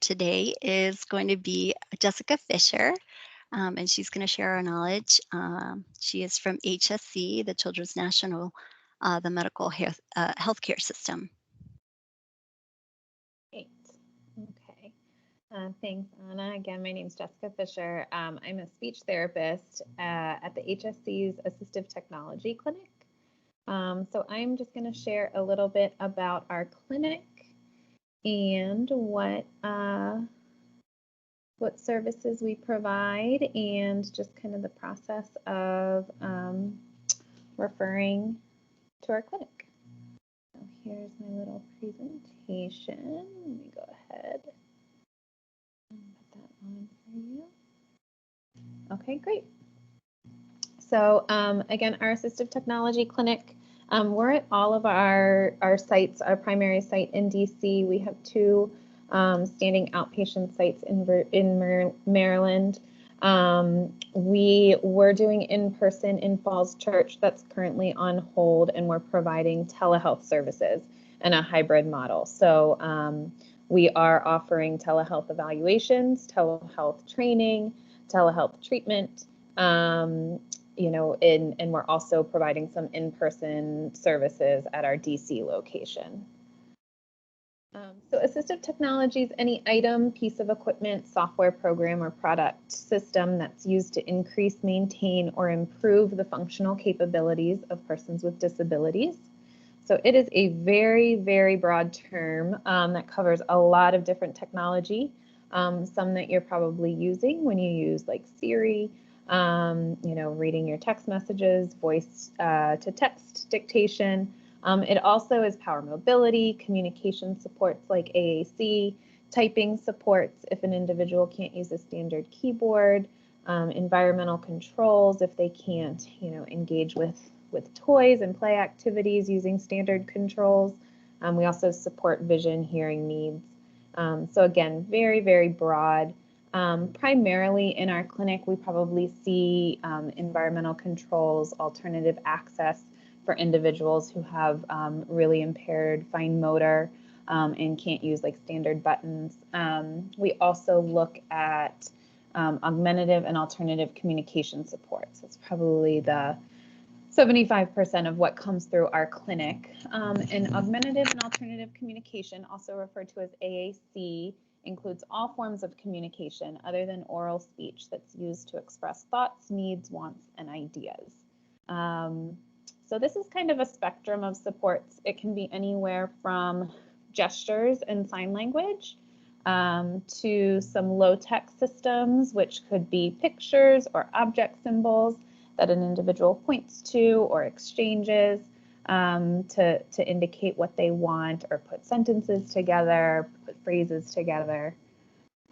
today is going to be Jessica Fisher, and she's going to share her knowledge. She is from HSC, the Children's National, the medical healthcare system. Great. Okay. Thanks, Anna. Again, my name is Jessica Fisher. I'm a speech therapist at the HSC's Assistive Technology Clinic. So I'm just going to share a little bit about our clinic and what services we provide and just kind of the process of referring to our clinic. So here's my little presentation. Let me go ahead and put that on for you. Okay, great. So again, our Assistive Technology Clinic, we're at all of our sites, our primary site in DC. We have two standing outpatient sites in Maryland. We were doing in-person in Falls Church. That's currently on hold, and we're providing telehealth services in a hybrid model. So we are offering telehealth evaluations, telehealth training, telehealth treatment, and we're also providing some in-person services at our DC location. So assistive technology is any item, piece of equipment, software program, or product system that's used to increase, maintain, or improve the functional capabilities of persons with disabilities. So it is a very, very broad term that covers a lot of different technology, some that you're probably using when you use like Siri, reading your text messages, voice to text dictation. It also is power mobility, communication supports like AAC, typing supports if an individual can't use a standard keyboard, environmental controls if they can't, engage with toys and play activities using standard controls. We also support vision, hearing needs. So again, very, very broad. Primarily in our clinic, we probably see environmental controls, alternative access for individuals who have really impaired fine motor and can't use like standard buttons. We also look at augmentative and alternative communication supports. It's probably the 75% of what comes through our clinic. And augmentative and alternative communication, also referred to as AAC, includes all forms of communication other than oral speech that's used to express thoughts, needs, wants, and ideas. So this is kind of a spectrum of supports. It can be anywhere from gestures and sign language to some low-tech systems, which could be pictures or object symbols that an individual points to or exchanges to indicate what they want or put sentences together, put phrases together.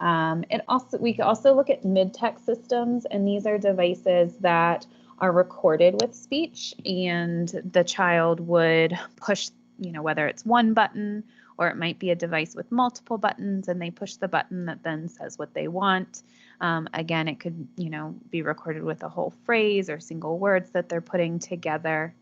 We can also look at mid-tech systems, and these are devices that are recorded with speech, and the child would push, whether it's one button or it might be a device with multiple buttons, and they push the button that then says what they want. Again, it could, be recorded with a whole phrase or single words that they're putting together.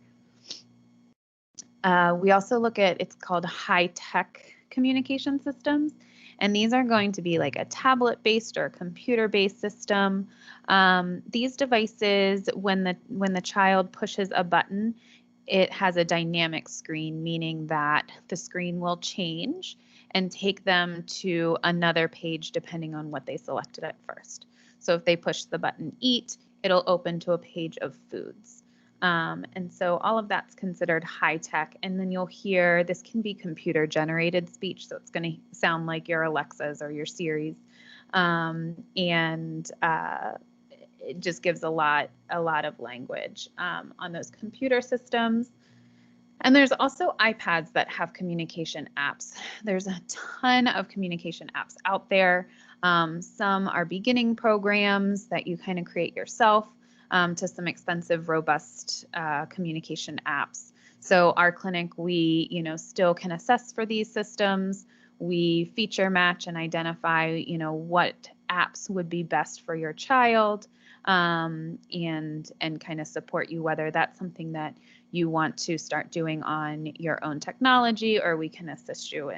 We also look at, it's called high-tech communication systems. And these are going to be like a tablet-based or computer-based system. These devices, when the child pushes a button, it has a dynamic screen, meaning that the screen will change and take them to another page depending on what they selected at first. So if they push the button eat, it'll open to a page of foods. And so all of that's considered high tech. And then you'll hear, this can be computer generated speech. So it's going to sound like your Alexas or your Siris. It just gives a lot of language on those computer systems. And there's also iPads that have communication apps. There's a ton of communication apps out there. Some are beginning programs that you kind of create yourself. To some expensive, robust communication apps. So our clinic, we, still can assess for these systems. We feature match and identify, what apps would be best for your child, and kind of support you, whether that's something that you want to start doing on your own technology, or we can assist you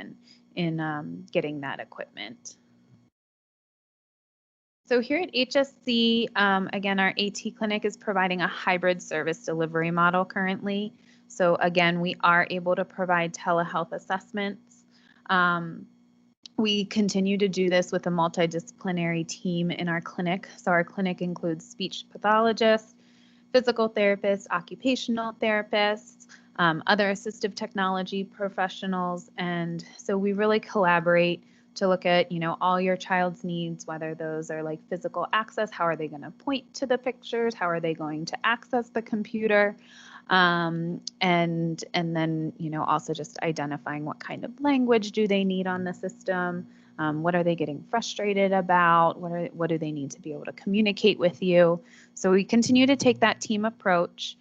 in getting that equipment. So here at HSC, again, our AT clinic is providing a hybrid service delivery model currently. So again, we are able to provide telehealth assessments. We continue to do this with a multidisciplinary team in our clinic. So our clinic includes speech pathologists, physical therapists, occupational therapists, other assistive technology professionals. And so we really collaborate to look at, all your child's needs, whether those are like physical access, how are they going to point to the pictures, how are they going to access the computer, and then, also just identifying what kind of language do they need on the system, what are they getting frustrated about, what do they need to be able to communicate with you. So we continue to take that team approach.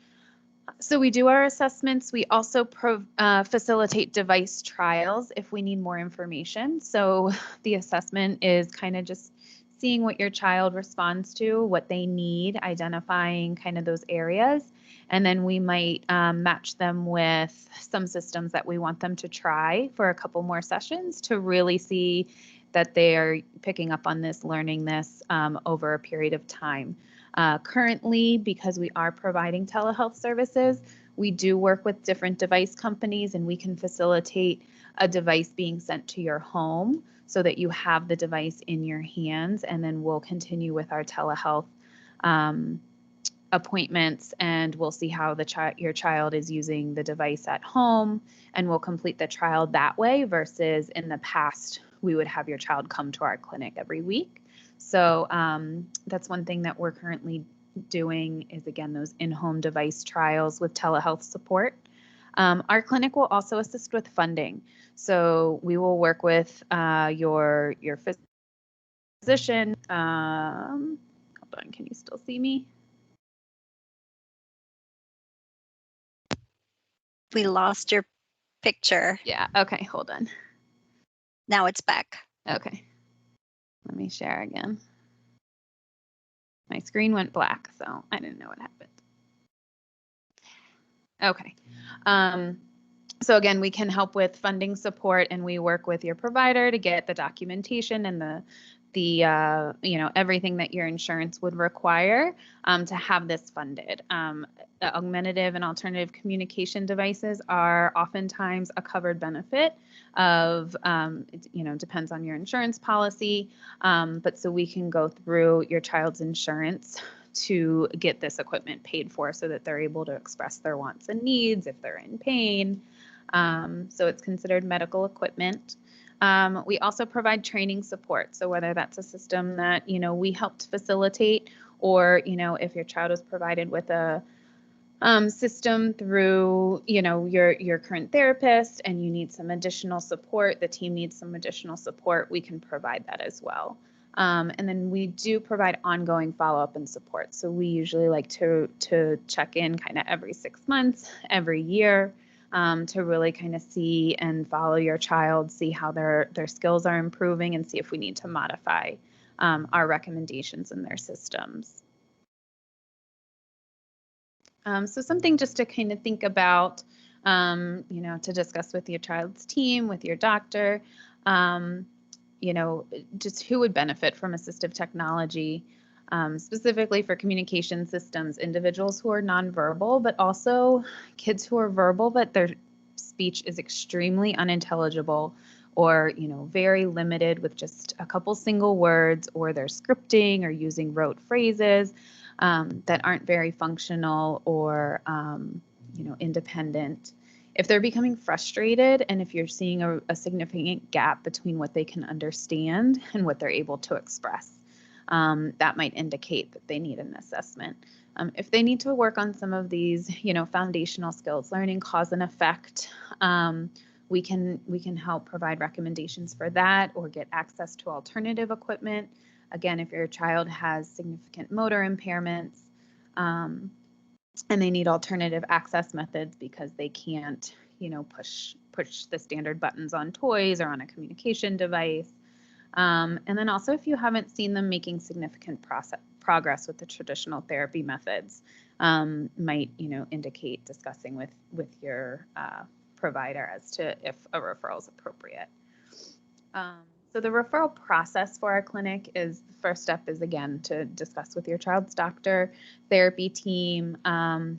So we do our assessments. We also facilitate device trials if we need more information. So the assessment is kind of just seeing what your child responds to, what they need, identifying kind of those areas. And then we might match them with some systems that we want them to try for a couple more sessions to really see that they are picking up on this, learning this over a period of time. Currently, because we are providing telehealth services, we do work with different device companies, and we can facilitate a device being sent to your home so that you have the device in your hands, and then we'll continue with our telehealth appointments, and we'll see how your child is using the device at home, and we'll complete the trial that way versus in the past we would have your child come to our clinic every week. So that's one thing that we're currently doing is, again, those in-home device trials with telehealth support. Our clinic will also assist with funding. So we will work with your physician. Hold on, can you still see me? We lost your picture. Yeah, okay, hold on. Now it's back. Okay, let me share again. My screen went black, so I didn't know what happened. Okay. So again, we can help with funding support, and we work with your provider to get the documentation and the everything that your insurance would require to have this funded. Augmentative and alternative communication devices are oftentimes a covered benefit of, depends on your insurance policy, but so we can go through your child's insurance to get this equipment paid for so that they're able to express their wants and needs if they're in pain. So it's considered medical equipment. We also provide training support. So whether that's a system that, we helped facilitate, or, if your child was provided with a system through, your current therapist and you need some additional support, the team needs some additional support, we can provide that as well. And then we do provide ongoing follow-up and support. So we usually like to check in kind of every 6 months, every year, to really kind of see and follow your child, see how their skills are improving, and see if we need to modify our recommendations in their systems. So something just to kind of think about, to discuss with your child's team, with your doctor, just who would benefit from assistive technology, specifically for communication systems, individuals who are nonverbal, but also kids who are verbal, but their speech is extremely unintelligible, or, very limited with just a couple single words, or they're scripting or using rote phrases that aren't very functional or, independent. If they're becoming frustrated, and if you're seeing a significant gap between what they can understand and what they're able to express, that might indicate that they need an assessment. If they need to work on some of these, foundational skills, learning cause and effect, we can help provide recommendations for that, or get access to alternative equipment. Again, if your child has significant motor impairments, and they need alternative access methods because they can't, push the standard buttons on toys or on a communication device. And then also, if you haven't seen them making significant progress with the traditional therapy methods, might, indicate discussing with your provider as to if a referral is appropriate. So the referral process for our clinic is the first step is again to discuss with your child's doctor, therapy team,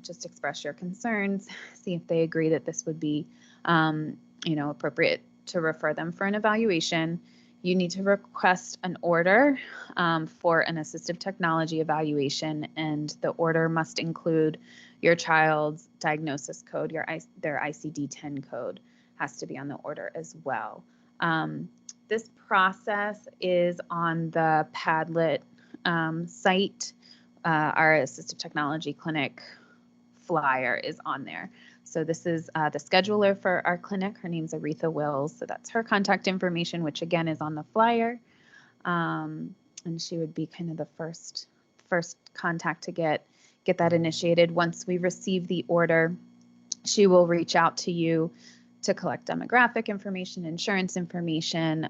just express your concerns, see if they agree that this would be, appropriate to refer them for an evaluation. You need to request an order for an assistive technology evaluation, and the order must include your child's diagnosis code, their ICD-10 code has to be on the order as well. This process is on the Padlet site. Our assistive technology clinic flyer is on there. So this is the scheduler for our clinic. Her name's Aretha Wills. So that's her contact information, which again is on the flyer. And she would be kind of the first contact to get that initiated. Once we receive the order, she will reach out to you to collect demographic information, insurance information.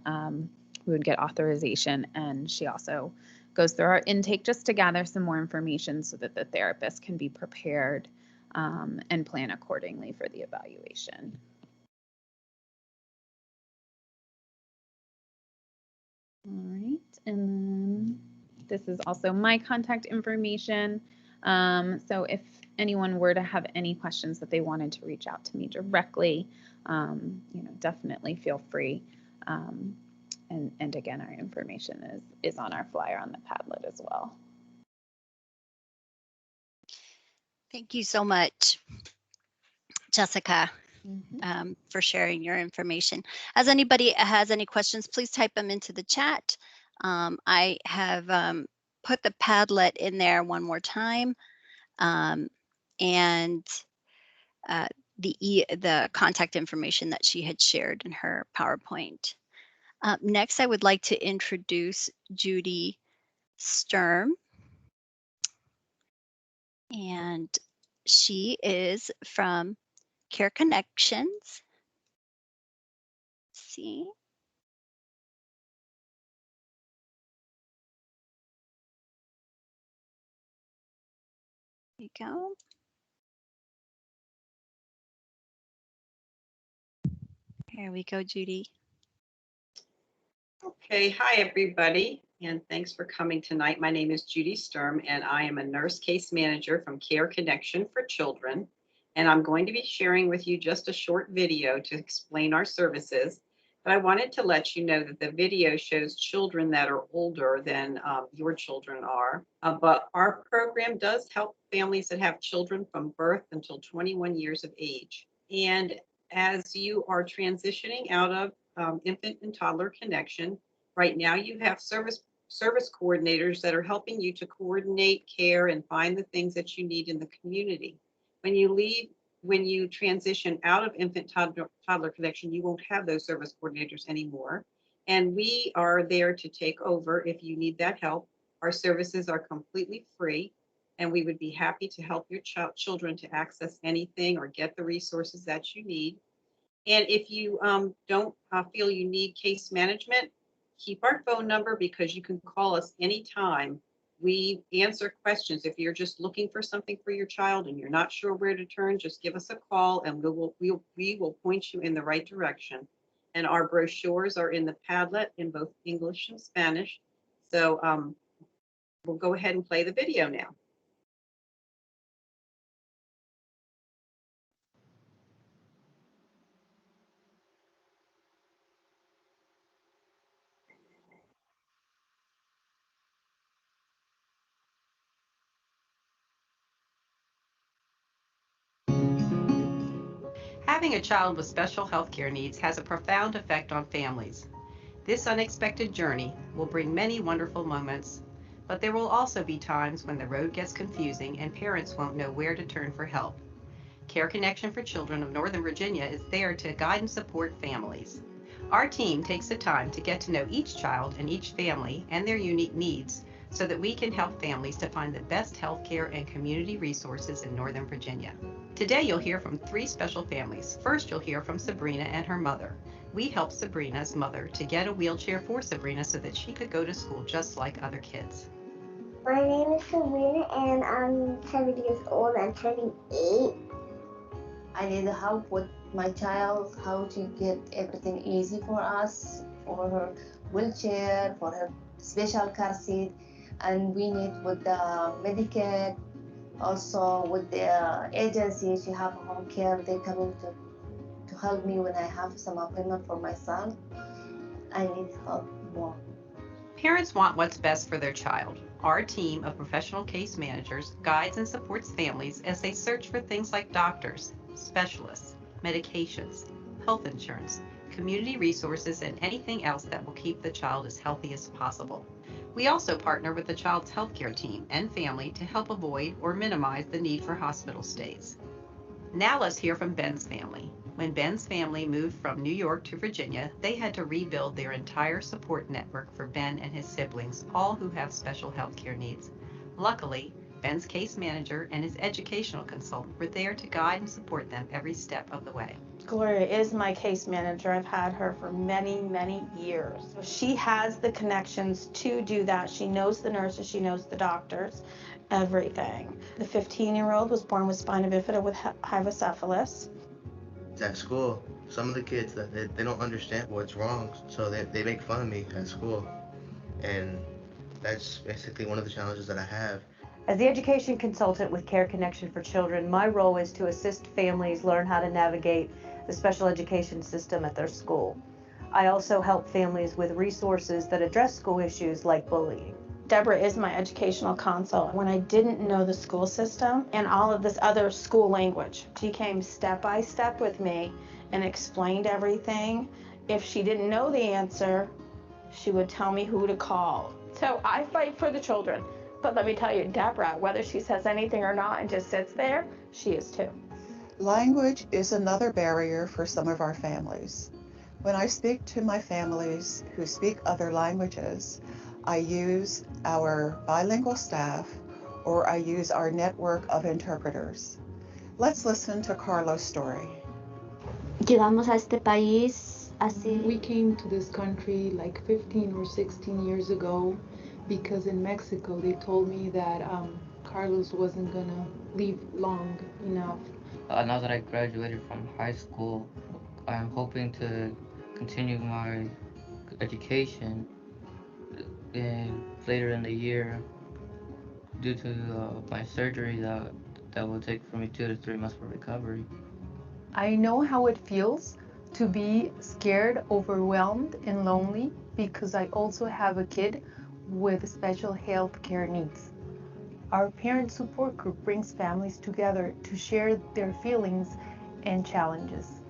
We would get authorization, and she also goes through our intake just to gather some more information so that the therapist can be prepared and plan accordingly for the evaluation. All right, and then this is also my contact information. So if anyone were to have any questions that they wanted to reach out to me directly, definitely feel free. And again, our information is on our flyer on the Padlet as well. Thank you so much, Jessica, Mm-hmm. for sharing your information. As anybody has any questions, please type them into the chat. I have put the Padlet in there one more time, and the contact information that she had shared in her PowerPoint. Next, I would like to introduce Judy Sturm, and she is from Care Connections. See. There you go. Here we go, Judy. Okay, hi everybody, and thanks for coming tonight. My name is Judy Sturm, and I am a nurse case manager from Care Connection for Children. And I'm going to be sharing with you just a short video to explain our services. But I wanted to let you know that the video shows children that are older than your children are. But our program does help families that have children from birth until 21 years of age. And as you are transitioning out of infant and toddler connection. Right now, you have service coordinators that are helping you to coordinate care and find the things that you need in the community. When you transition out of infant toddler connection, you won't have those service coordinators anymore. And we are there to take over if you need that help. Our services are completely free, and we would be happy to help your children to access anything or get the resources that you need. And if you don't feel you need case management, keep our phone number because you can call us anytime. We answer questions. If you're just looking for something for your child and you're not sure where to turn, just give us a call and we will point you in the right direction. And our brochures are in the Padlet in both English and Spanish. So we'll go ahead and play the video now. Having a child with special health care needs has a profound effect on families. This unexpected journey will bring many wonderful moments, but there will also be times when the road gets confusing and parents won't know where to turn for help. Care Connection for Children of Northern Virginia is there to guide and support families. Our team takes the time to get to know each child and each family and their unique needs so that we can help families to find the best healthcare and community resources in Northern Virginia. Today you'll hear from 3 special families. First, you'll hear from Sabrina and her mother. We helped Sabrina's mother to get a wheelchair for Sabrina so that she could go to school just like other kids. My name is Sabrina and I'm 7 years old. I'm turning 8. I need help with my child, how to get everything easy for us, for her wheelchair, for her special car seat, and we need with the Medicaid, also with the agency. She have home care. They coming to help me when I have some appointment for my son. I need help more. Parents want what's best for their child. Our team of professional case managers guides and supports families as they search for things like doctors, specialists, medications, health insurance, community resources, and anything else that will keep the child as healthy as possible. We also partner with the child's healthcare team and family to help avoid or minimize the need for hospital stays. Now let's hear from Ben's family. When Ben's family moved from New York to Virginia, they had to rebuild their entire support network for Ben and his siblings, all who have special health care needs. Luckily, Ben's case manager and his educational consultant were there to guide and support them every step of the way. Gloria is my case manager. I've had her for many, many years. She has the connections to do that. She knows the nurses, she knows the doctors, everything. The 15-year-old was born with spina bifida with hydrocephalus. At school, some of the kids that they don't understand what's wrong, so they make fun of me at school, and that's basically one of the challenges that I have. As the education consultant with Care Connection for Children, my role is to assist families learn how to navigate the special education system at their school. I also help families with resources that address school issues like bullying. Deborah is my educational consult. When I didn't know the school system and all of this other school language, she came step by step with me and explained everything. If she didn't know the answer, she would tell me who to call. So I fight for the children. But let me tell you, Deborah, whether she says anything or not and just sits there, she is too. Language is another barrier for some of our families. When I speak to my families who speak other languages, I use our bilingual staff or I use our network of interpreters. Let's listen to Carlos' story. Llegamos a este país así. We came to this country like 15 or 16 years ago because in Mexico they told me that Carlos wasn't gonna live long enough. Now that I graduated from high school, I'm hoping to continue my education later in the year. Due to my surgery that will take for me 2 to 3 months for recovery. I know how it feels to be scared, overwhelmed, and lonely because I also have a kid with special health care needs. Our parent support group brings families together to share their feelings and challenges.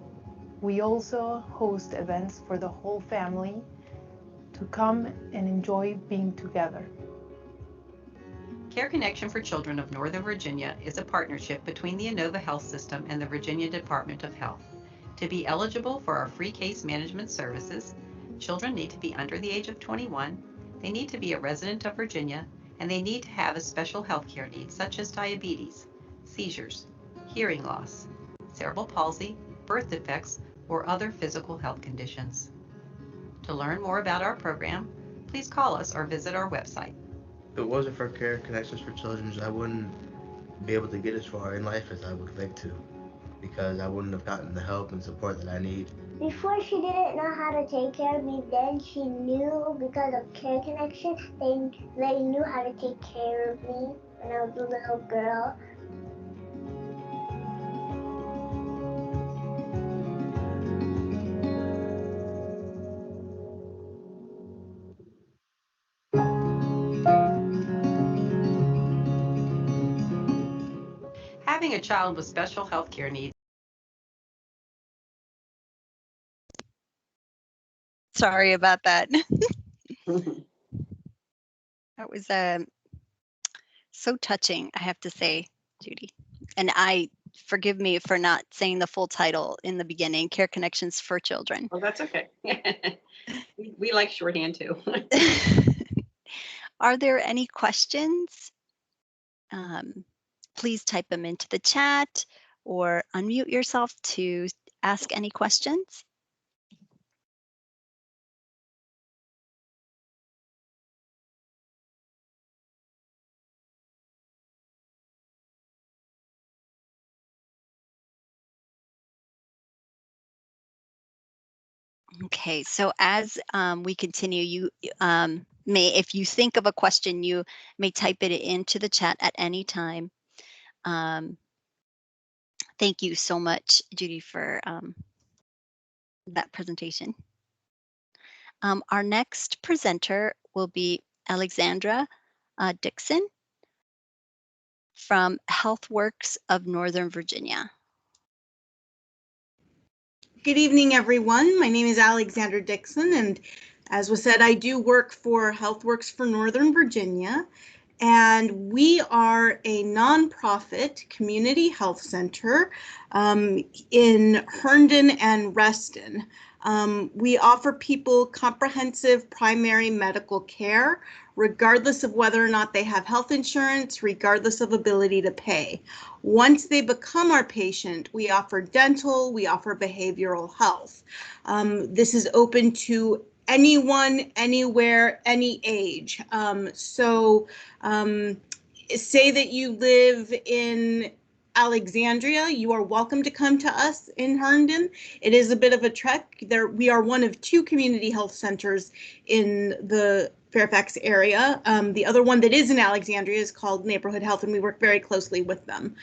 We also host events for the whole family to come and enjoy being together. Care Connection for Children of Northern Virginia is a partnership between the Inova Health System and the Virginia Department of Health. To be eligible for our free case management services, children need to be under the age of 21, they need to be a resident of Virginia, and they need to have a special health care need such as diabetes, seizures, hearing loss, cerebral palsy, birth defects, or other physical health conditions. To learn more about our program, please call us or visit our website. If it wasn't for Care Connections for Children, I wouldn't be able to get as far in life as I would like to, because I wouldn't have gotten the help and support that I need. Before she didn't know how to take care of me, then she knew because of Care Connection, they knew how to take care of me when I was a little girl. Having a child with special health care needs. Sorry about that. That was so touching, I have to say, Judy. And forgive me for not saying the full title in the beginning, Care Connections for Children. Well, that's okay. We like shorthand too. Are there any questions? Please type them into the chat or unmute yourself to ask any questions. Okay, so as we continue, you may, if you think of a question, you may type it into the chat at any time. Thank you so much, Judy, for that presentation. Our next presenter will be Alexandra Dixon from HealthWorks of Northern Virginia. Good evening, everyone. My name is Alexandra Dixon, and as was said, I do work for HealthWorks for Northern Virginia, and we are a nonprofit community health center in Herndon and Reston. We offer people comprehensive primary medical care, regardless of whether or not they have health insurance, regardless of ability to pay. Once they become our patient, we offer dental, we offer behavioral health. This is open to anyone, anywhere, any age. Say that you live in Alexandria, you are welcome to come to us in Herndon. It is a bit of a trek. We are one of 2 community health centers in the Fairfax area. The other one that is in Alexandria is called Neighborhood Health, and we work very closely with them.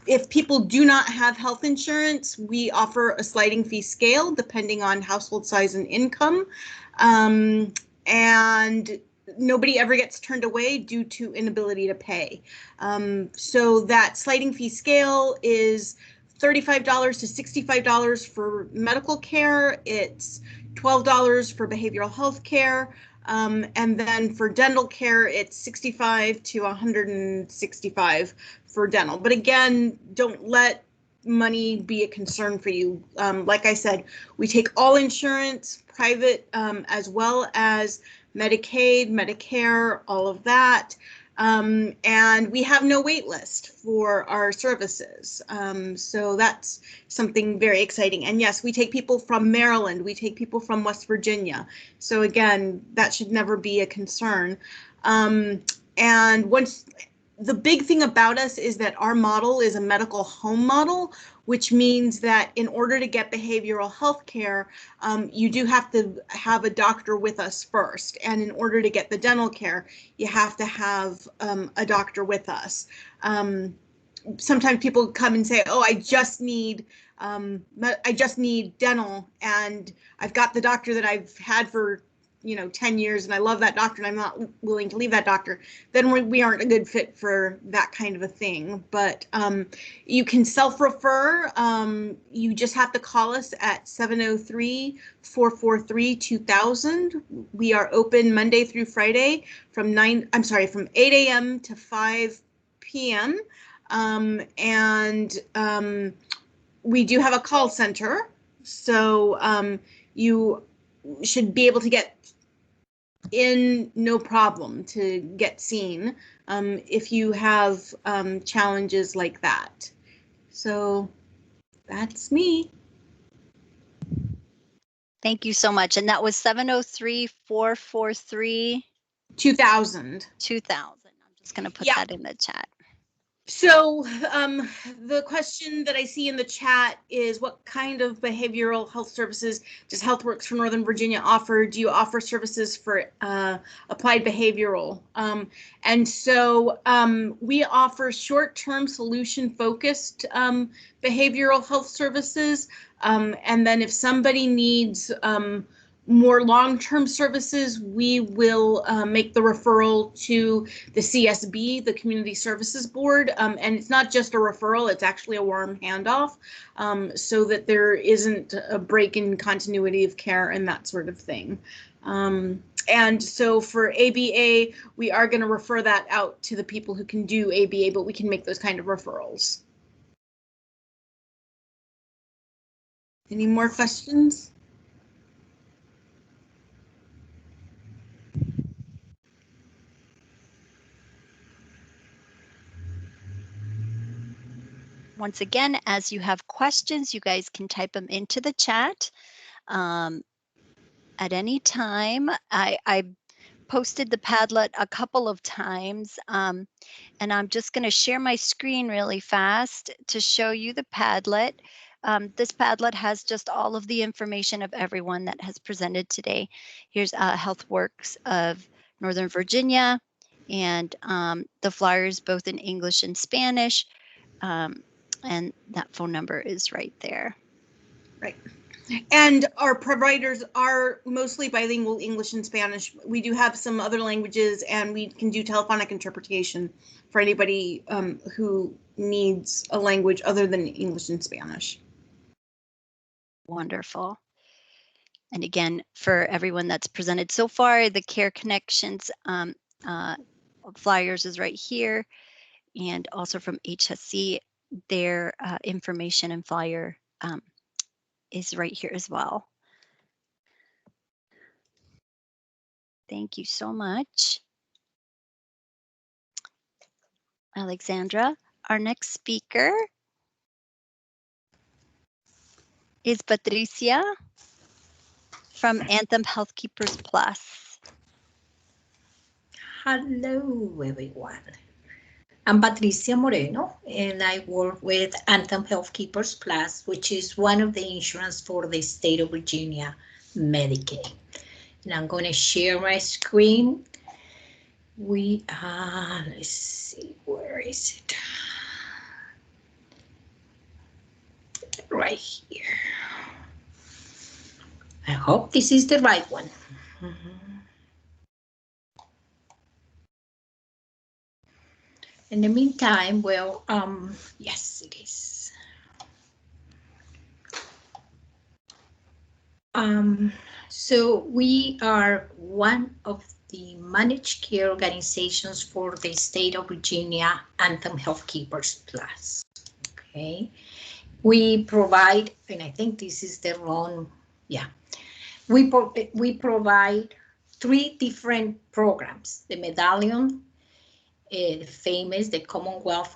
If people do not have health insurance, we offer a sliding fee scale depending on household size and income. And nobody ever gets turned away due to inability to pay. So that sliding fee scale is $35 to $65 for medical care. It's $12 for behavioral health care. And then for dental care, it's $65 to $165 for dental. But again, don't let money be a concern for you. Like I said, we take all insurance, private as well as Medicaid, Medicare, all of that. And we have no wait list for our services. So that's something very exciting. And yes, we take people from Maryland, we take people from West Virginia. So again, that should never be a concern. And once the big thing about us is that our model is a medical home model, which means that in order to get behavioral health care, you do have to have a doctor with us first. And in order to get the dental care, you have to have a doctor with us. Sometimes people come and say, oh, I just need dental, and I've got the doctor that I've had for 10 years, and I love that doctor, and I'm not willing to leave that doctor. Then we aren't a good fit for that kind of a thing. But you can self-refer. You just have to call us at 703-443-2000. We are open Monday through Friday from 8 a.m. to 5 p.m. We do have a call center, so you should be able to get in no problem to get seen if you have challenges like that. So that's me. Thank you so much. And that was 703-443-2000. 2000. I'm just going to put that in the chat. So the question that I see in the chat is, what kind of behavioral health services does HealthWorks for Northern Virginia offer? Do you offer services for applied behavioral? And so we offer short-term solution-focused behavioral health services. And then if somebody needs more long-term services, we will make the referral to the CSB, the Community Services Board, and it's not just a referral, it's actually a warm handoff, so that there isn't a break in continuity of care and that sort of thing. And so for ABA, we are going to refer that out to the people who can do ABA, but we can make those kind of referrals. Any more questions? Once again, as you have questions, you guys can type them into the chat at any time. I posted the Padlet a couple of times, and I'm just going to share my screen really fast to show you the Padlet. This Padlet has just all of the information of everyone that has presented today. Here's HealthWorks of Northern Virginia, and the flyers both in English and Spanish, and that phone number is right there. Right. And our providers are mostly bilingual, English and Spanish. We do have some other languages, and we can do telephonic interpretation for anybody who needs a language other than English and Spanish. Wonderful. And again, for everyone that's presented so far, the Care Connections flyers is right here, and also from HSC, their information and flyer is right here as well. Thank you so much, Alexandra. Our next speaker is Patricia from Anthem Healthkeepers Plus. Hello, everyone. I'm Patricia Moreno, and I work with Anthem Healthkeepers Plus, which is one of the insurance for the state of Virginia Medicaid. And I'm going to share my screen. Let's see, where is it? Right here. I hope this is the right one. In the meantime, well, yes, it is. So we are one of the managed care organizations for the state of Virginia, Anthem Healthkeepers Plus. Okay, we provide, and I think this is the wrong, yeah. We provide 3 different programs: the Medallion, the famous, the Commonwealth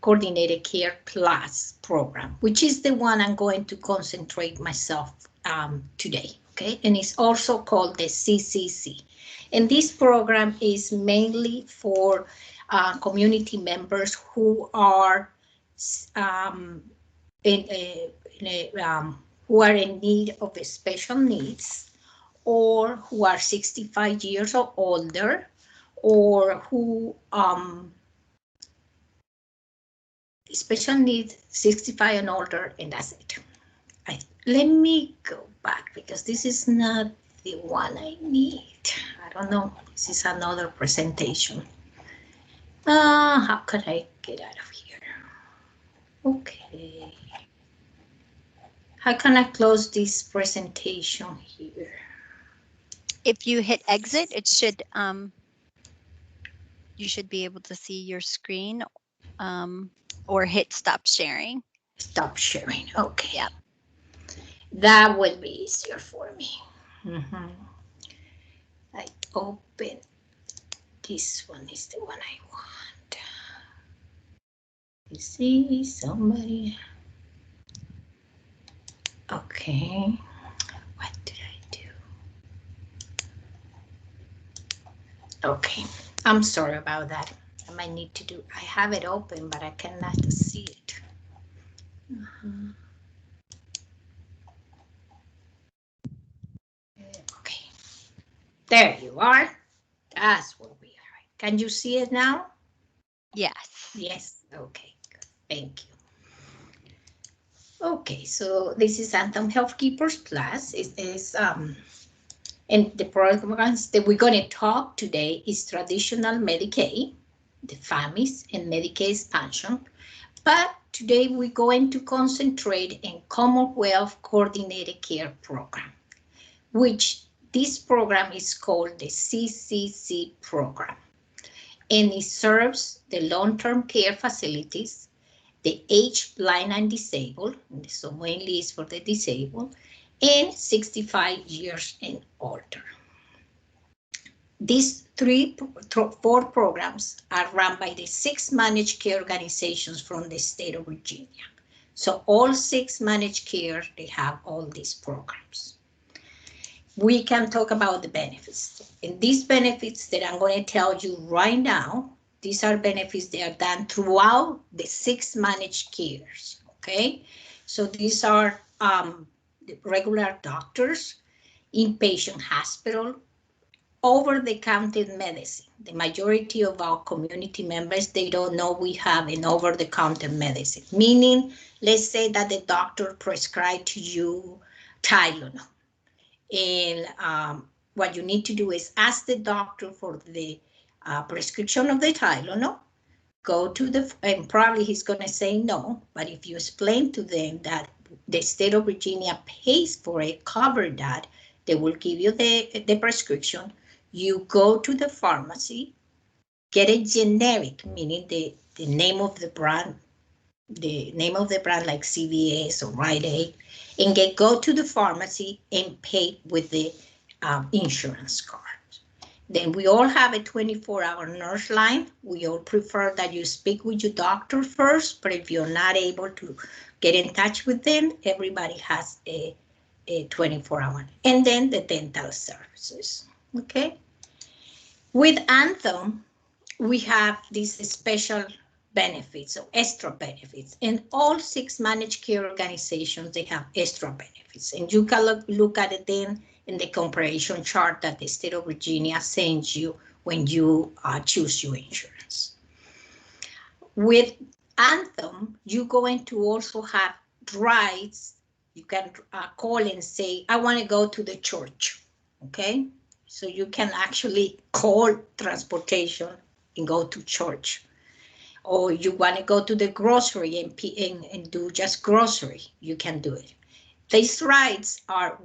Coordinated Care Plus program, which is the one I'm going to concentrate myself today, okay? And it's also called the CCC. And this program is mainly for community members who are who are in need of special needs, or who are 65 years or older, or who special needs 65 and older, and that's it. Let me go back because this is not the one I need. I don't know. This is another presentation. How can I get out of here? Okay. How can I close this presentation here? If you hit exit, it should you should be able to see your screen, or hit stop sharing. Stop sharing. Okay. Yeah. That would be easier for me. I open this one, is the one I want. You see somebody? Okay. What did I do? Okay. I'm sorry about that. I might need to do, I have it open, but I cannot see it. Okay. There you are. That's where we are. Can you see it now? Yes. Yes. Okay. Thank you. Okay, so this is Anthem Healthkeepers Plus. And the programs that we're going to talk today is traditional Medicaid, the families, and Medicaid expansion. But today we're going to concentrate in Commonwealth Coordinated Care Program, which this program is called the CCC program. And it serves the long-term care facilities, the aged, blind, and disabled, so mainly is for the disabled, and 65 years and older. These 4 programs are run by the 6 managed care organizations from the state of Virginia. So all 6 managed care, they have all these programs. We can talk about the benefits. And these benefits that I'm going to tell you right now, these are benefits that are done throughout the 6 managed cares, okay? So these are the regular doctors, inpatient hospital, over-the-counter medicine. The majority of our community members, they don't know we have an over-the-counter medicine, meaning, let's say that the doctor prescribed to you Tylenol. And what you need to do is ask the doctor for the prescription of the Tylenol, go to and probably he's going to say no, but if you explain to them that the state of Virginia pays for it, cover that, they will give you the prescription. You go to the pharmacy, get a generic, meaning the name of the brand, like CVS or Rite Aid, and go to the pharmacy and pay with the insurance card. Then we all have a 24-hour nurse line. We all prefer that you speak with your doctor first, but if you're not able to get in touch with them, everybody has a 24-hour. And then the dental services, okay? With Anthem, we have these special benefits or extra benefits. And all 6 managed care organizations, they have extra benefits. And you can look at it then in the comparison chart that the state of Virginia sends you when you choose your insurance. With Anthem, you're going to also have rights. You can call and say, I want to go to the church, okay? So you can actually call transportation and go to church. Or you want to go to the grocery and do just grocery, you can do it. These rights are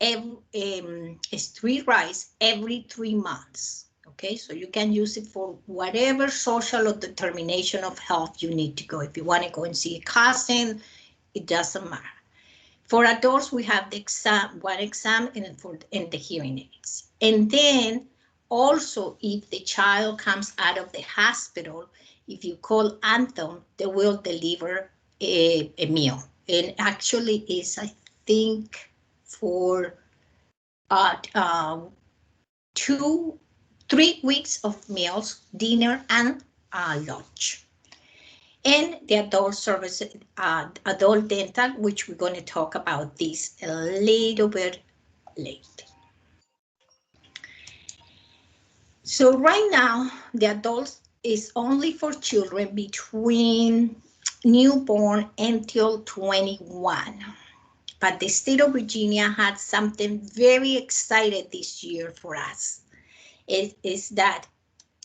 it's 3 rights every 3 months. Okay, so you can use it for whatever social or determination of health you need to go. If you want to go and see a cousin, it doesn't matter. For adults, we have the one exam and the hearing aids. And then also, if the child comes out of the hospital, if you call Anthem, they will deliver a meal. And actually is, I think, for 3 weeks of meals, dinner and lunch. And the adult services, adult dental, which we're going to talk about this a little bit late. So right now, the adults is only for children between newborn until 21. But the state of Virginia had something very exciting this year for us. It is that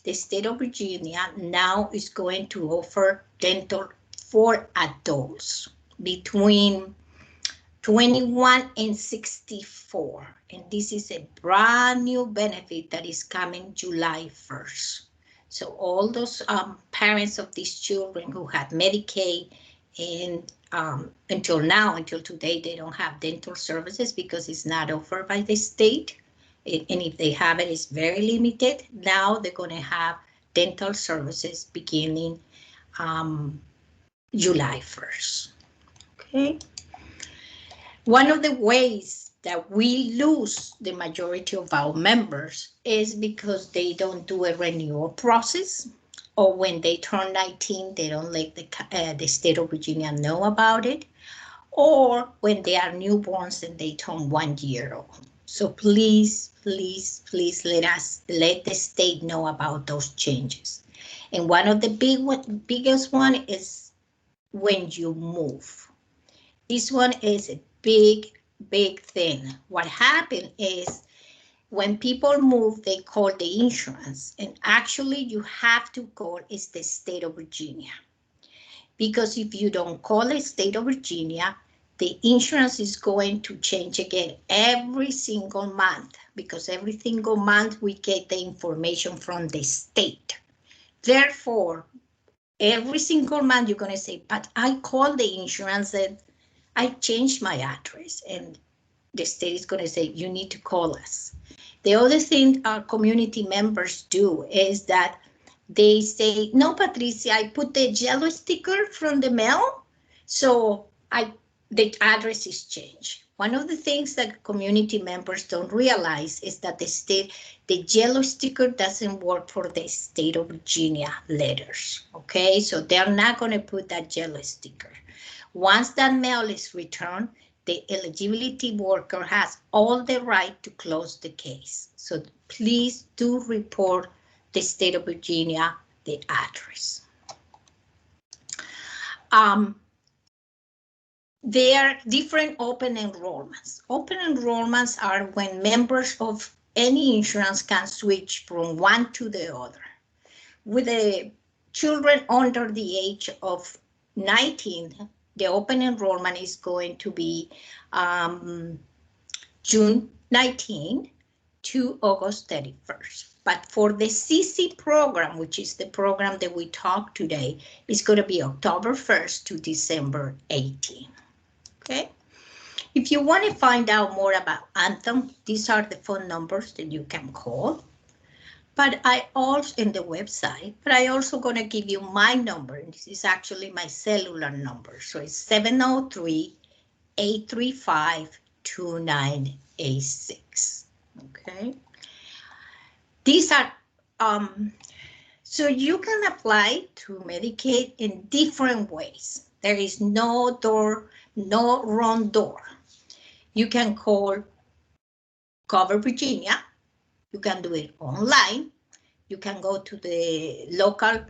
the state of Virginia now is going to offer dental for adults between 21 and 64. And this is a brand new benefit that is coming July 1st. So all those parents of these children who had Medicaid and until today, they don't have dental services because it's not offered by the state. And if they have it, it's very limited. Now they're going to have dental services beginning July 1st. Okay. One of the ways that we lose the majority of our members is because they don't do a renewal process, or when they turn 19, they don't let the state of Virginia know about it, or when they are newborns and they turn 1 year old. So please, please, please let the state know about those changes. And one of the biggest one is when you move. This one is a big thing. What happened is when people move, they call the insurance, and actually you have to call is the state of Virginia. Because if you don't call the state of Virginia, the insurance is going to change again every single month, because every single month we get the information from the state. Therefore, every single month you're going to say, but I called the insurance and I changed my address, and the state is going to say, you need to call us. The other thing our community members do is that they say, no, Patricia, I put the yellow sticker from the mail, so the address is changed. One of the things that community members don't realize is that the yellow sticker doesn't work for the state of Virginia letters, okay? So they're not going to put that yellow sticker. Once that mail is returned, the eligibility worker has all the right to close the case. So please do report the state of Virginia, the address. There are different open enrollments. Open enrollments are when members of any insurance can switch from one to the other. With the children under the age of 19, the open enrollment is going to be June 19 to August 31st. But for the CC program, which is the program that we talked today, it's going to be October 1st to December 18. Okay. If you want to find out more about Anthem, these are the phone numbers that you can call. But I also, in the website, but I also going to give you my number. This is actually my cellular number. So it's 703-835-2986. Okay. These are, so you can apply to Medicaid in different ways. There is no wrong door. You can call Cover Virginia. You can do it online. You can go to the local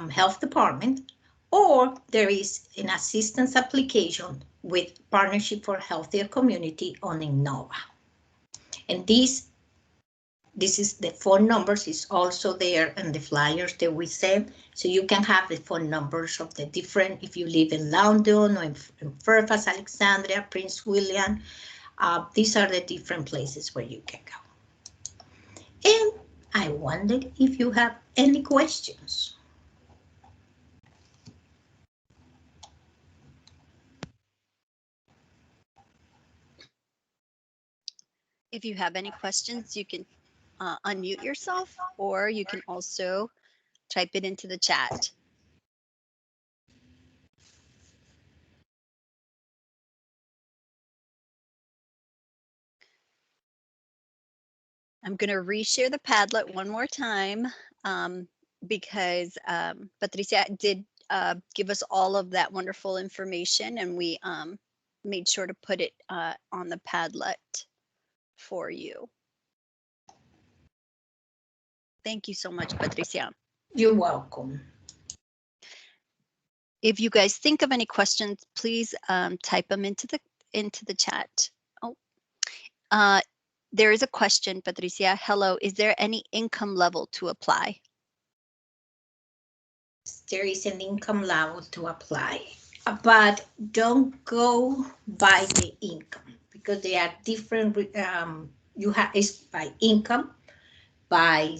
health department, or there is an assistance application with Partnership for Healthier Community on Innova. And this is the phone numbers is also there in the flyers that we send. So you can have the phone numbers of the different, if you live in London or in Fairfax, Alexandria, Prince William, these are the different places where you can go. And I wondered if you have any questions. If you have any questions, you can unmute yourself, or you can also type it into the chat. I'm going to reshare the Padlet one more time because Patricia did give us all of that wonderful information, and we made sure to put it on the Padlet for you. Thank you so much, Patricia. You're welcome. If you guys think of any questions, please type them into the chat. Oh, there is a question, Patricia. Hello, is there any income level to apply? There is an income level to apply, but don't go by the income because they are different. You have it's by income, by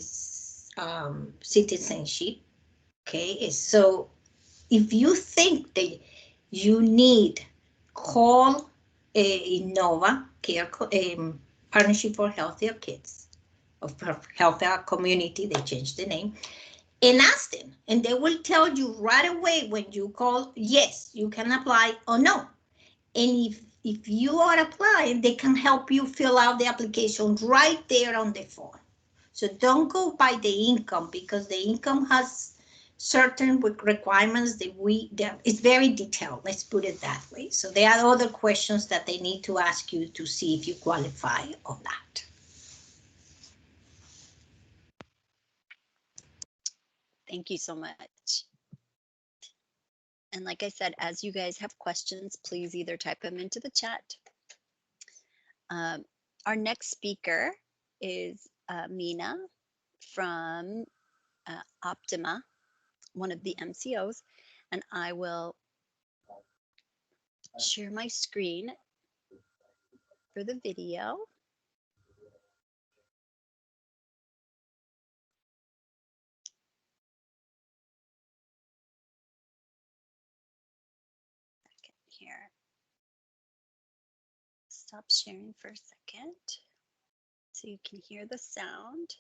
citizenship. Okay, so if you think that you need, call Innova Care Partnership for Healthier Kids, of Healthier Community. They changed the name. And ask them, and they will tell you right away when you call, yes, you can apply or no. And if you are applying, they can help you fill out the application right there on the phone. So don't go by the income because the income has certain requirements that it's very detailed. Let's put it that way. So there are other questions that they need to ask you to see if you qualify on that. Thank you so much. And like I said, as you guys have questions, please either type them into the chat. Our next speaker is Mina from Optima, one of the MCOs, and I will share my screen for the video. Here. Stop sharing for a second so you can hear the sound.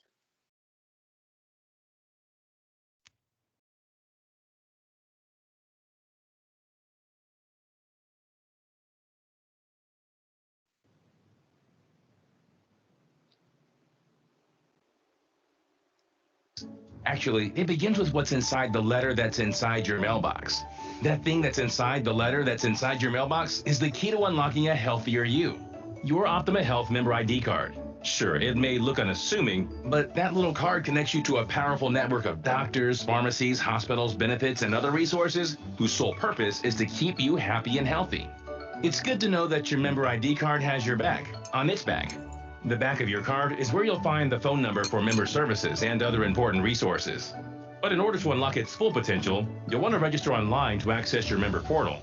Actually, it begins with what's inside the letter that's inside your mailbox. That thing that's inside the letter that's inside your mailbox is the key to unlocking a healthier you. Your Optima Health member ID card. Sure, it may look unassuming, but that little card connects you to a powerful network of doctors, pharmacies, hospitals, benefits, and other resources whose sole purpose is to keep you happy and healthy. It's good to know that your member ID card has your back, on its back. The back of your card is where you'll find the phone number for member services and other important resources. But in order to unlock its full potential, you'll want to register online to access your member portal.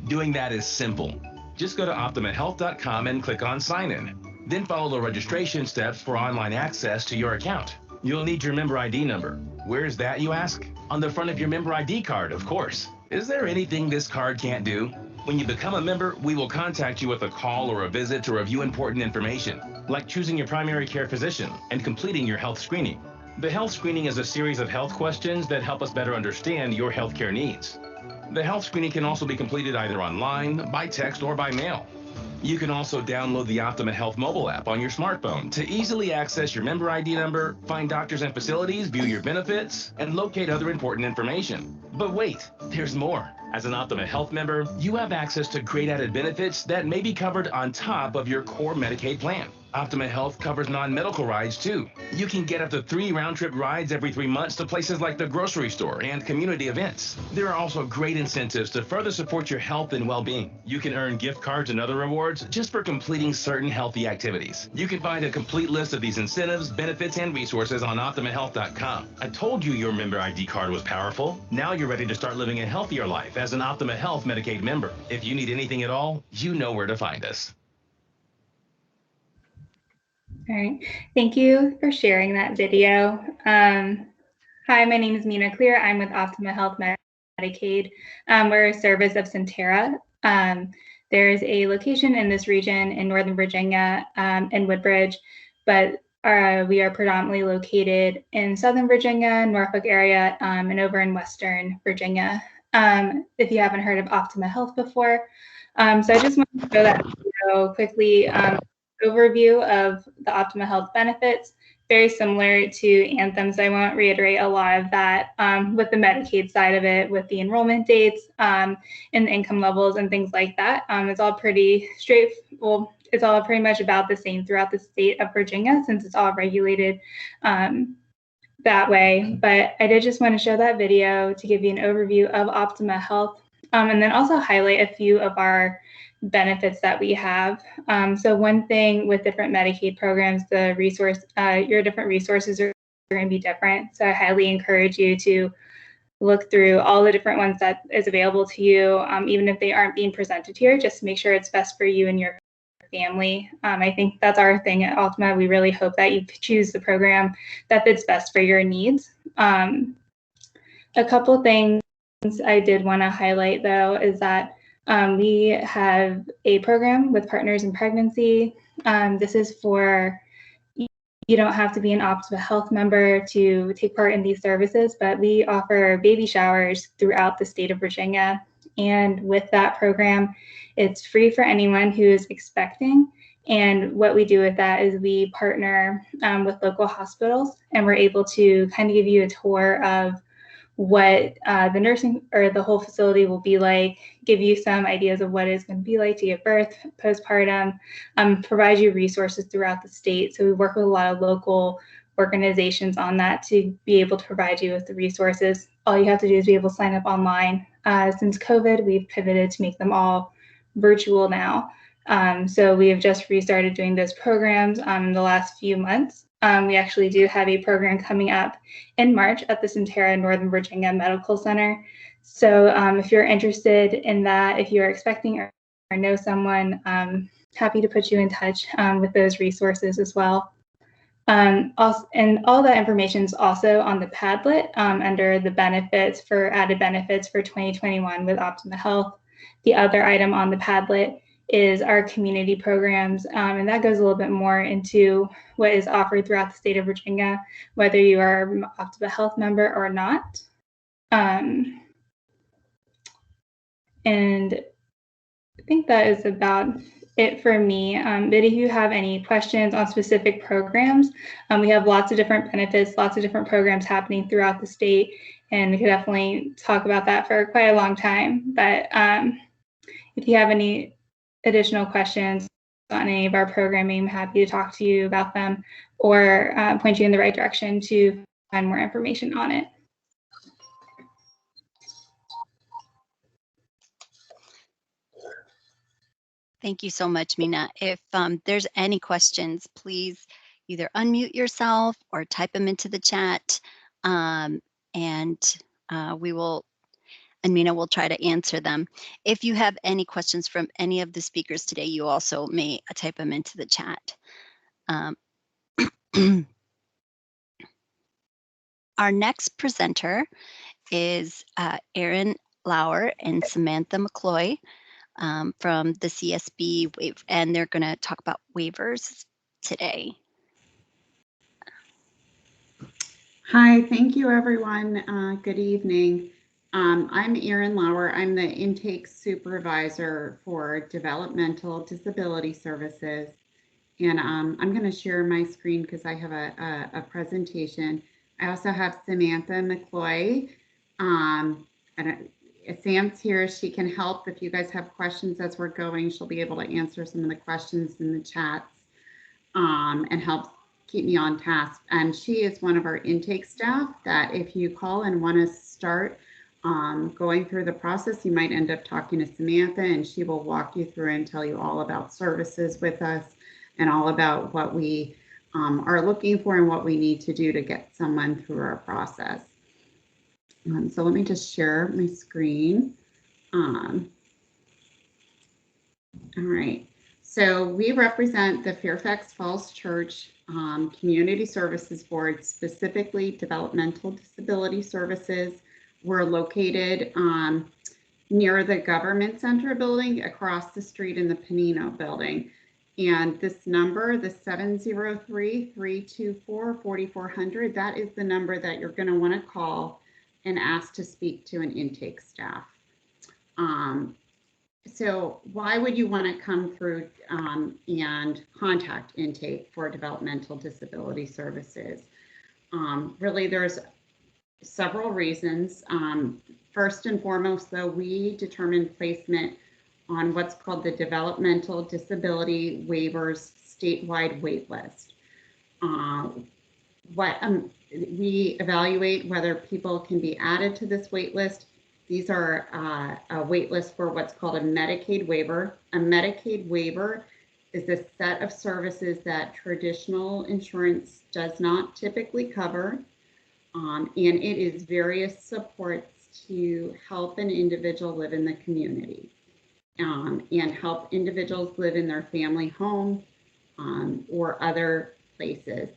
Doing that is simple. Just go to optimahealth.com and click on Sign In. Then follow the registration steps for online access to your account. You'll need your member ID number. Where's that, you ask? On the front of your member ID card, of course. Is there anything this card can't do? When you become a member, we will contact you with a call or a visit to review important information, like choosing your primary care physician and completing your health screening. The health screening is a series of health questions that help us better understand your healthcare needs. The health screening can also be completed either online, by text, or by mail. You can also download the Optima Health mobile app on your smartphone to easily access your member ID number, find doctors and facilities, view your benefits, and locate other important information. But wait, there's more. As an Optima Health member, you have access to great added benefits that may be covered on top of your core Medicaid plan. Optima Health covers non-medical rides too. You can get up to 3 round-trip rides every 3 months to places like the grocery store and community events. There are also great incentives to further support your health and well-being. You can earn gift cards and other rewards just for completing certain healthy activities. You can find a complete list of these incentives, benefits, and resources on optimahealth.com. I told you your member ID card was powerful. Now you're ready to start living a healthier life as an Optima Health Medicaid member. If you need anything at all, you know where to find us. All right, thank you for sharing that video. Hi, my name is Mina Clear. I'm with Optima Health Medicaid. We're a service of Centera. There's a location in this region in Northern Virginia, in Woodbridge, but we are predominantly located in Southern Virginia, Norfolk area, and over in Western Virginia. If you haven't heard of Optima Health before. So I just want to show that video quickly. Overview of the Optima Health benefits, very similar to Anthem, so I won't reiterate a lot of that with the Medicaid side of it, with the enrollment dates and the income levels and things like that. It's all pretty it's all pretty much about the same throughout the state of Virginia since it's all regulated that way. But I did just want to show that video to give you an overview of Optima Health and then also highlight a few of our benefits that we have. So one thing with different Medicaid programs, your different resources are going to be different. So I highly encourage you to look through all the different ones that is available to you, even if they aren't being presented here, just to make sure it's best for you and your family. I think that's our thing at Optima. We really hope that you choose the program that fits best for your needs. A couple things I did want to highlight though is that we have a program with Partners in Pregnancy. This is for, you don't have to be an Optima Health member to take part in these services, but we offer baby showers throughout the state of Virginia. And with that program, it's free for anyone who is expecting. And what we do with that is we partner with local hospitals, and we're able to kind of give you a tour of what the nursing or the whole facility will be like, give you some ideas of what it's going to be like to give birth, postpartum, provide you resources throughout the state. So we work with a lot of local organizations on that to be able to provide you with the resources. All you have to do is be able to sign up online. Since COVID, we've pivoted to make them all virtual now. So we have just restarted doing those programs in the last few months. We actually do have a program coming up in March at the Centera Northern Virginia Medical Center. So if you're interested in that, if you're expecting or know someone, happy to put you in touch with those resources as well. Also, and all that information is also on the Padlet under the benefits for added benefits for 2021 with Optima Health. The other item on the Padlet is our community programs, and that goes a little bit more into what is offered throughout the state of Virginia, whether you are an Optima Health member or not. And I think that is about it for me. But if you have any questions on specific programs, we have lots of different benefits, lots of different programs happening throughout the state, and we could definitely talk about that for quite a long time. But if you have any additional questions on any of our programming, I'm happy to talk to you about them or point you in the right direction to find more information on it. Thank you so much, Mina. If there's any questions, please either unmute yourself or type them into the chat, and we will, and Mina will try to answer them. If you have any questions from any of the speakers today, you also may type them into the chat. Our next presenter is Erin Lauer and Samantha McCloy from the CSB, and they're going to talk about waivers today. Hi, thank you everyone. Good evening. I'm Erin Lauer. I'm the intake supervisor for developmental disability services. And I'm going to share my screen because I have a presentation. I also have Samantha McCloy. Sam's here. She can help if you guys have questions as we're going. She'll be able to answer some of the questions in the chats and help keep me on task. And she is one of our intake staff that if you call and want to start going through the process, you might end up talking to Samantha, and she will walk you through and tell you all about services with us and all about what we are looking for and what we need to do to get someone through our process. So let me just share my screen. All right. So we represent the Fairfax Falls Church Community Services Board, specifically Developmental Disability Services. We're located near the Government Center building across the street in the Panino building. And this number, the 703-324-4400, that is the number that you're going to want to call and ask to speak to an intake staff. So why would you want to come through and contact intake for developmental disability services? Really, there's several reasons. First and foremost, though, we determine placement on what's called the Developmental Disability Waivers Statewide Wait List. We evaluate whether people can be added to this wait list. These are a wait list for what's called a Medicaid waiver. A Medicaid waiver is a set of services that traditional insurance does not typically cover, and it is various supports to help an individual live in the community and help individuals live in their family home or other places.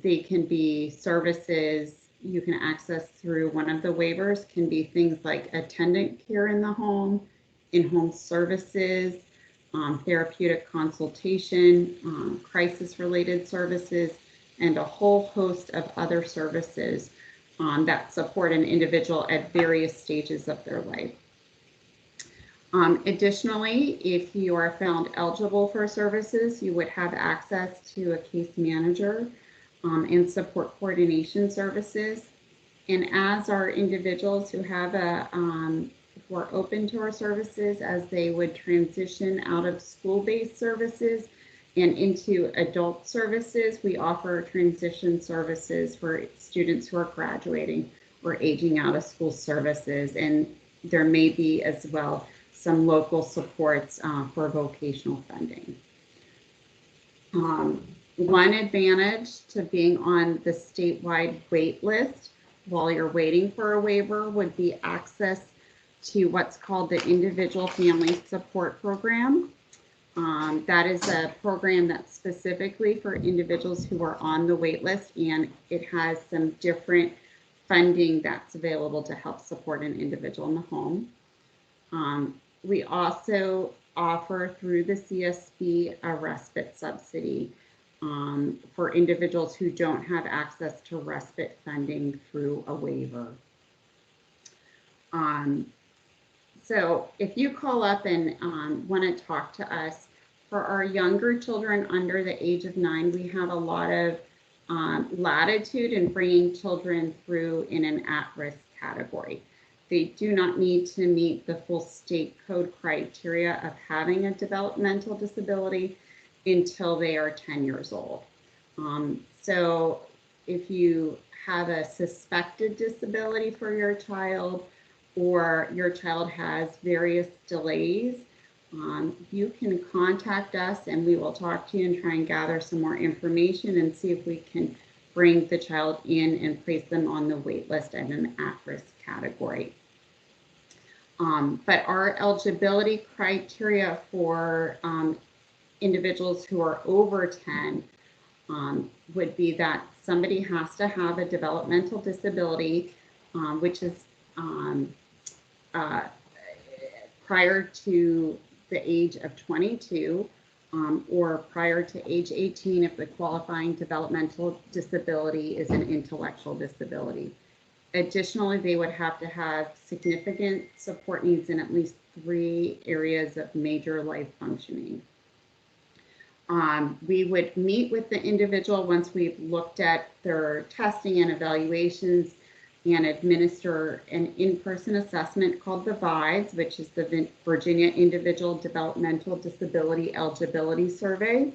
They can be services you can access through one of the waivers, can be things like attendant care in the home, in-home services, therapeutic consultation, crisis-related services, and a whole host of other services that support an individual at various stages of their life. Additionally, if you are found eligible for services, you would have access to a case manager and support coordination services. And as our individuals who have who are open to our services, as they would transition out of school-based services and into adult services, we offer transition services for students who are graduating or aging out of school services. And there may be as well some local supports for vocational funding. One advantage to being on the statewide wait list while you're waiting for a waiver would be access to what's called the Individual Family Support Program. That is a program that's specifically for individuals who are on the wait list, and it has some different funding that's available to help support an individual in the home. We also offer through the CSB a respite subsidy for individuals who don't have access to respite funding through a waiver. So if you call up and want to talk to us, for our younger children under the age of 9, we have a lot of latitude in bringing children through in an at-risk category. They do not need to meet the full state code criteria of having a developmental disability until they are 10 years old. So if you have a suspected disability for your child, or your child has various delays, you can contact us and we will talk to you and try and gather some more information and see if we can bring the child in and place them on the wait list at an at-risk category. But our eligibility criteria for individuals who are over 10 would be that somebody has to have a developmental disability, which is prior to the age of 22, or prior to age 18 if the qualifying developmental disability is an intellectual disability. Additionally, they would have to have significant support needs in at least 3 areas of major life functioning. We would meet with the individual once we've looked at their testing and evaluations and administer an in-person assessment called the VIDES, which is the Virginia Individual Developmental Disability Eligibility Survey.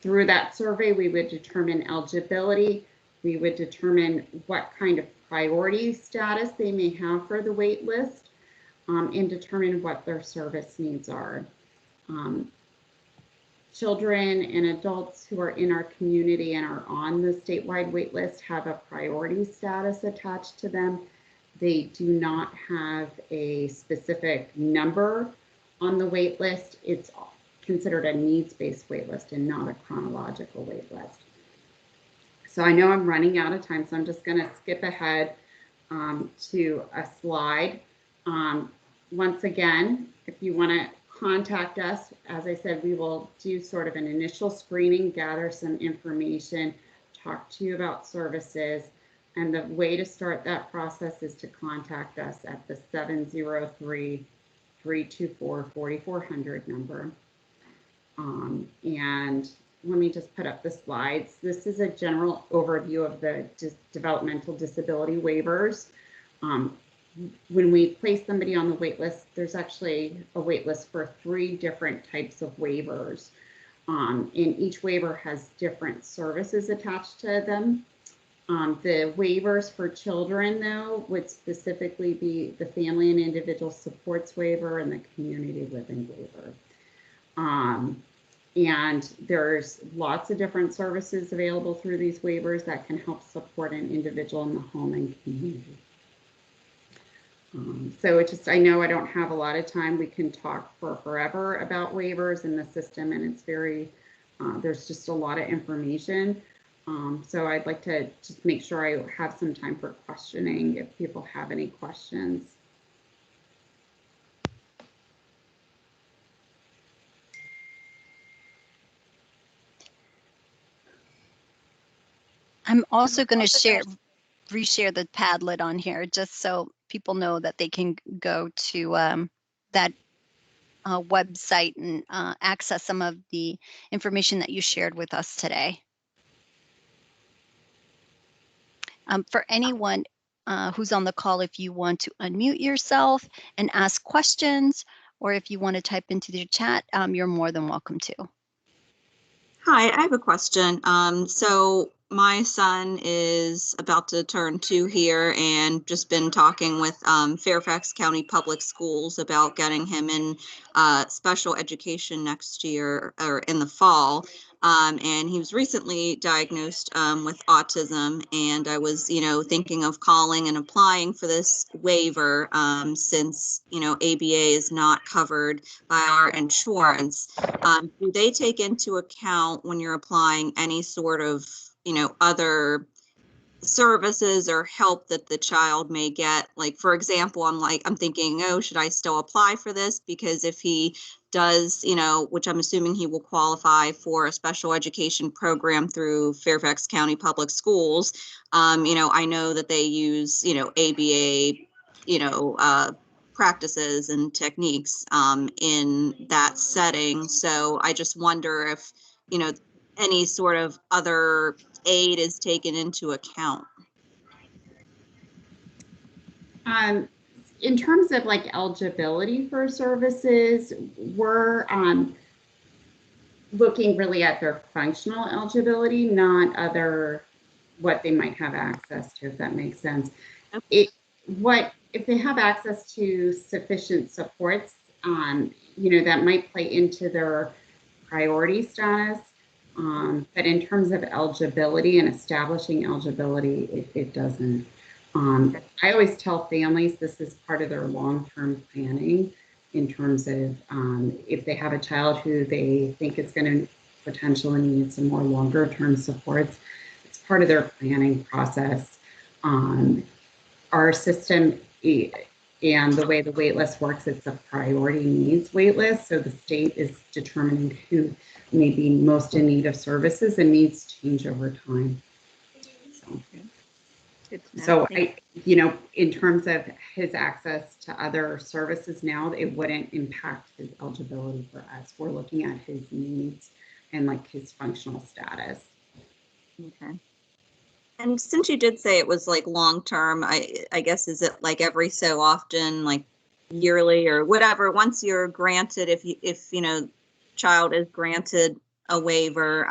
Through that survey, we would determine eligibility. We would determine what kind of priority status they may have for the wait list, and determine what their service needs are. Children and adults who are in our community and are on the statewide wait list have a priority status attached to them. They do not have a specific number on the wait list. It's considered a needs-based wait list and not a chronological wait list. So I know I'm running out of time, so I'm just going to skip ahead to a slide. Once again, if you want to contact us, as I said, we will do sort of an initial screening, gather some information, talk to you about services, and the way to start that process is to contact us at the 703-324-4400 number. And let me just put up the slides. This is a general overview of the developmental disability waivers. When we place somebody on the wait list, there's actually a wait list for 3 different types of waivers. And each waiver has different services attached to them. The waivers for children, though, would specifically be the family and individual supports waiver and the community living waiver. And there's lots of different services available through these waivers that can help support an individual in the home and community. So it's just, I know I don't have a lot of time. We can talk for forever about waivers in the system, and it's very, there's just a lot of information. So I'd like to just make sure I have some time for questioning if people have any questions. I'm also going to reshare the Padlet on here just so people know that they can go to that website and access some of the information that you shared with us today. For anyone who's on the call, if you want to unmute yourself and ask questions, or if you want to type into the chat, you're more than welcome to. Hi, I have a question. So my son is about to turn 2 here and just been talking with Fairfax County Public Schools about getting him in special education next year or in the fall. And he was recently diagnosed with autism, and I was, thinking of calling and applying for this waiver since, ABA is not covered by our insurance. Do they take into account when you're applying any sort of, other services or help that the child may get. Like, for example, I'm thinking, oh, should I still apply for this? Because if he does, which I'm assuming he will qualify for a special education program through Fairfax County Public Schools, I know that they use, ABA, practices and techniques in that setting. So I just wonder if, any sort of other aid is taken into account. In terms of like eligibility for services, we're looking really at their functional eligibility, not what they might have access to, if that makes sense. If they have access to sufficient supports, that might play into their priority status. But in terms of eligibility and establishing eligibility, it doesn't. I always tell families this is part of their long-term planning in terms of if they have a child who they think is going to potentially need some more longer-term supports, it's part of their planning process. Our system and the way the wait list works, it's a priority needs wait list. So the state is determining who may be most in need of services, and needs change over time. So in terms of his access to other services now, it wouldn't impact his eligibility for us. We're looking at his needs and like his functional status. Okay. And since you did say it was like long-term, I guess, is it like every so often, like yearly or whatever, once you're granted, if child is granted a waiver,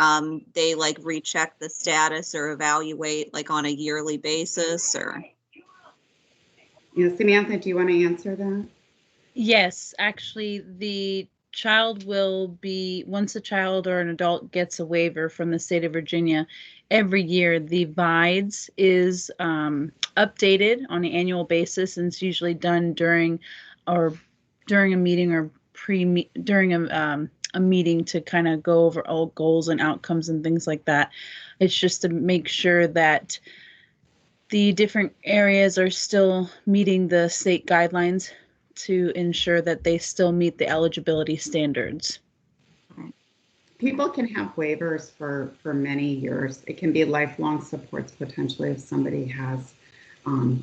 they like recheck the status or evaluate like on a yearly basis, or? Samantha, do you want to answer that? Yes, actually, the child will be, once a child or an adult gets a waiver from the state of Virginia, every year the VIDES is updated on an annual basis, and it's usually done during a meeting or during a meeting to kind of go over all goals and outcomes and things like that. It's just to make sure that the different areas are still meeting the state guidelines to ensure that they still meet the eligibility standards. People can have waivers for many years. It can be lifelong supports potentially if somebody has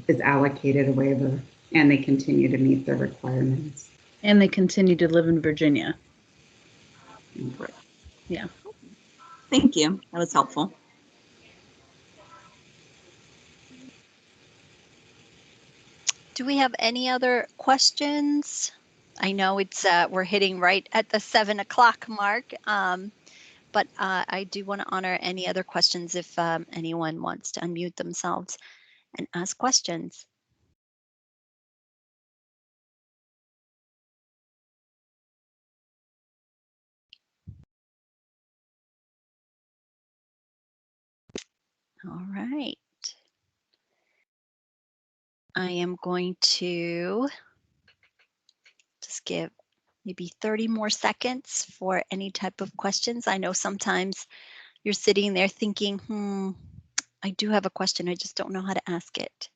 is allocated a waiver and they continue to meet their requirements. And they continue to live in Virginia. Right. Yeah. Thank you. That was helpful. Do we have any other questions? I know it's we're hitting right at the 7 o'clock mark, but I do want to honor any other questions if anyone wants to unmute themselves and ask questions. All right. I am going to just give maybe 30 more seconds for any type of questions. I know sometimes you're sitting there thinking, I do have a question, I just don't know how to ask it.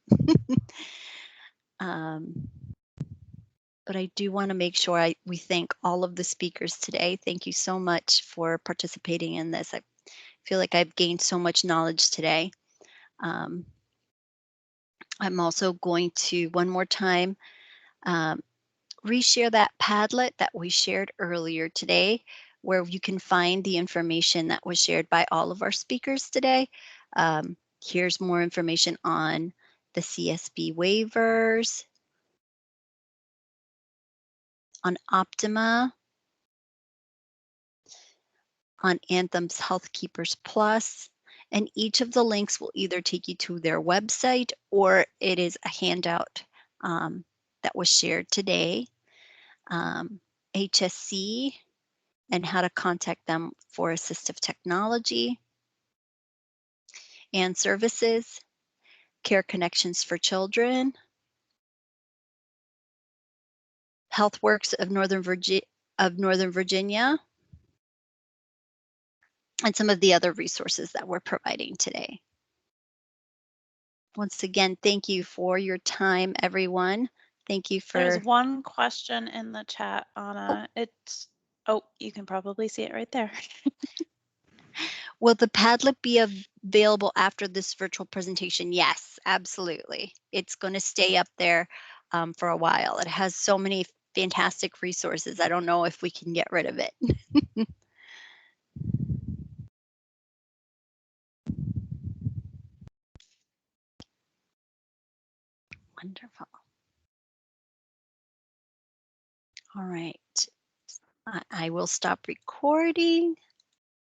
But I do want to make sure we thank all of the speakers today. Thank you so much for participating in this. I feel like I've gained so much knowledge today. I'm also going to, one more time, reshare that Padlet that we shared earlier today, where you can find the information that was shared by all of our speakers today. Here's more information on the CSB waivers, on Optima, on Anthem's Health Keepers Plus, and each of the links will either take you to their website or it is a handout that was shared today. HSC and how to contact them for assistive technology and services, Care Connections for Children, HealthWorks of Northern Virginia, and some of the other resources that we're providing today. Once again, thank you for your time, everyone. Thank you for. There's one question in the chat, Anna. It's, oh, you can probably see it right there. Will the Padlet be available after this virtual presentation? Yes, absolutely. It's going to stay up there for a while. It has so many fantastic resources. I don't know if we can get rid of it. Wonderful. All right. I will stop recording.